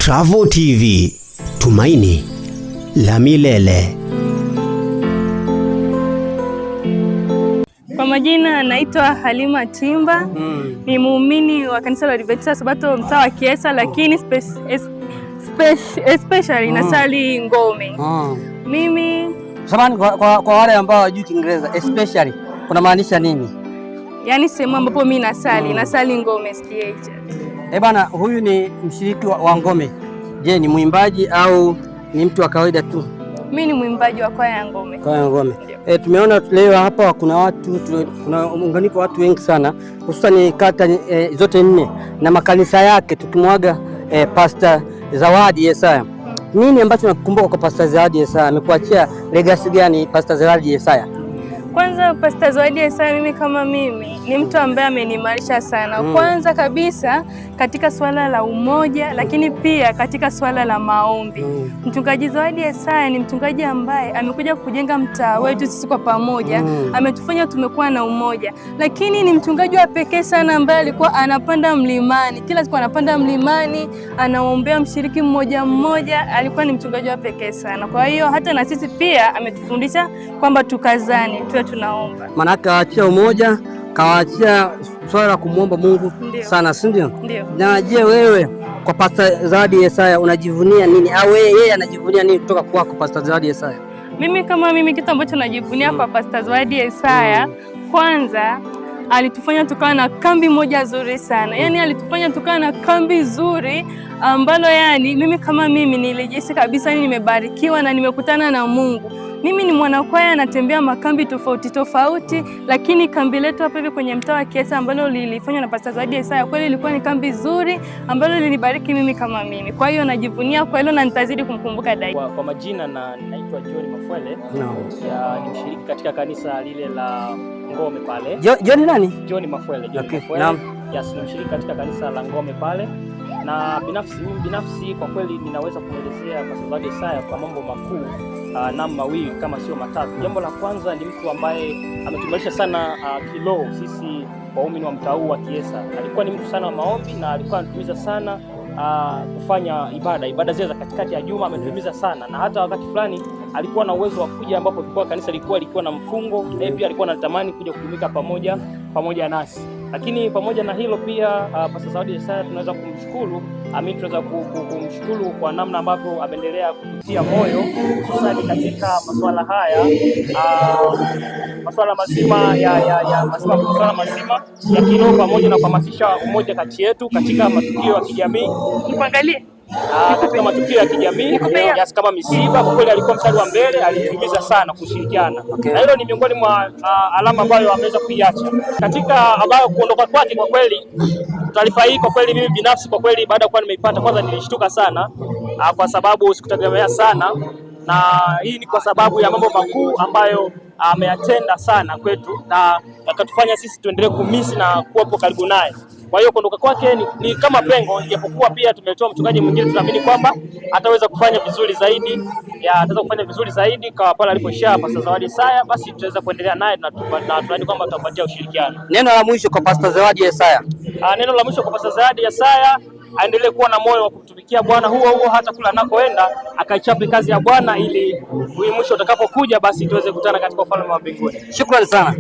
Travo TV, tumaini la milele. Kwa majina naitwa Halima Timba. Ni muumini wa kanisa la Adventista Sabato mtaa wa Kiesa, lakini especially nasali Ngome. Mimi samani kwa wale ambao hawajui Kiingereza, especially kuna maanisha nini? Yaani sehemu ambapo mimi nasali Ngome SDA. Bana, huyu ni mshiriki wa Ngome. Je, ni mwimbaji au ni mtu wa kawaida tu? Mimi ni mwimbaji wa kwaya ya Ngome. Kwaya ya Ngome. Tumeona leo hapa kuna muunganiko wa watu wengi sana, hususan kata zote nne na makanisa yake, tukimwaga Pastor Zawadi Yesaya. Nini ambacho nakumbuka kwa Pastor Zawadi Yesaya? Amekuachia legacy gani Pastor Zawadi Yesaya? Kwanza Pastor Zawadi Yesaya, mimi kama mimi ni mtu ambaye ameniimarisha sana. Kwanza kabisa katika swala la umoja, lakini pia katika swala la maombi. Mchungaji Zawadi Yesaya ni mchungaji ambaye amekuja kujenga mtaa wetu sisi kwa pamoja, ametufanya tumekuwa na umoja. Lakini ni mchungaji wa pekee sana ambaye alikuwa anapanda mlimani. Kila siku anapanda mlimani, anaombea mshiriki mmoja mmoja. Alikuwa ni mchungaji wa pekee sana. Kwa hiyo hata na sisi pia ametufundisha kwamba tukazane, tuwe tunaomba. Maana kaachia umoja, kaachia swala la kumwomba Mungu sana, si ndio? Ndio. Na je, wewe kwa Pastor Zawadi Yesaya unajivunia nini? Au yeye anajivunia nini kutoka kwako Pastor Zawadi Yesaya? Mimi kama mimi kitu ambacho najivunia kwa Pastor Zawadi Yesaya, kwanza alitufanya tukawa na kambi moja nzuri sana. Yaani alitufanya tukawa na kambi nzuri ambalo yani mimi kama mimi nilijisi kabisa nimebarikiwa na nimekutana na Mungu. Mimi ni mwanakwaya, natembea makambi tofauti tofauti, lakini kambi letu hapa hivi kwenye mtaa wa Kiesa ambalo lilifanywa na Pastor Zawadi Yesaya kweli ilikuwa ni kambi nzuri ambalo lilibariki mimi kama mimi. Kwa hiyo najivunia kwa hilo na nitazidi kumkumbuka daima. Kwa majina naitwa John Mafwele. Ni mshiriki katika kanisa lile la Ngome pale. John nani? John Mafwele. Okay. Yes, ni mshiriki katika kanisa la Ngome pale. Na binafsi kwa kweli ninaweza kuelezea Pastor Zawadi Yesaya kwa mambo makuu na mawili kama sio matatu. Jambo la kwanza ni mtu ambaye ametumarisha sana kiroho sisi waumini wa mtaa huu wa Kiesa. Alikuwa ni mtu sana wa maombi na alikuwa anatumiza sana kufanya ibada zile za katikati ya juma, ametumiza sana, na hata wakati fulani alikuwa na uwezo wa kuja ambapo tulikuwa kanisa likiwa na mfungo, na pia alikuwa anatamani kuja kutumika pamoja nasi. Lakini pamoja na hilo pia Pastor Zawadi Yesaya tunaweza kumshukuru, tunaweza kumshukuru kwa namna ambavyo ameendelea kututia moyo hususani katika masuala haya, masuala mazima ya kiroho, pamoja na kuhamasisha umoja kati yetu katika matukio ya kijamii. Nipangalie katika matukio ya kijamii kama misiba, kwa kweli alikuwa mstari wa mbele, alihimiza sana kushirikiana. Na hilo ni miongoni mwa alama ambayo ameweza kuiacha katika habari kuondoka kwake. Kwa kweli taarifa hii kwa kweli mimi binafsi kwa kweli baada ya kuwa nimeipata, kwanza nilishtuka sana kwa sababu sikutegemea sana, na hii ni kwa sababu ya mambo makuu ambayo ameyatenda sana kwetu na akatufanya sisi tuendelee kumisi na kuwapo karibu naye. Kwa hiyo kuondoka kwake ni kama pengo, japokuwa pia tumetoa mchungaji mwingine, tunaamini kwamba ataweza kufanya vizuri zaidi, kwa pale alipoishia Pastor Zawadi Yesaya, basi tutaweza kuendelea naye na tunaamini kwamba tutapatia ushirikiano. Neno la mwisho kwa Pastor Zawadi Yesaya. Neno la mwisho kwa Pastor Zawadi Yesaya, aendelee kuwa na moyo wa kumtumikia Bwana huo hata kula anakoenda, akaichape kazi ya Bwana ili mwisho utakapokuja basi tuweze kukutana katika ufalme wa mbinguni. Shukrani sana.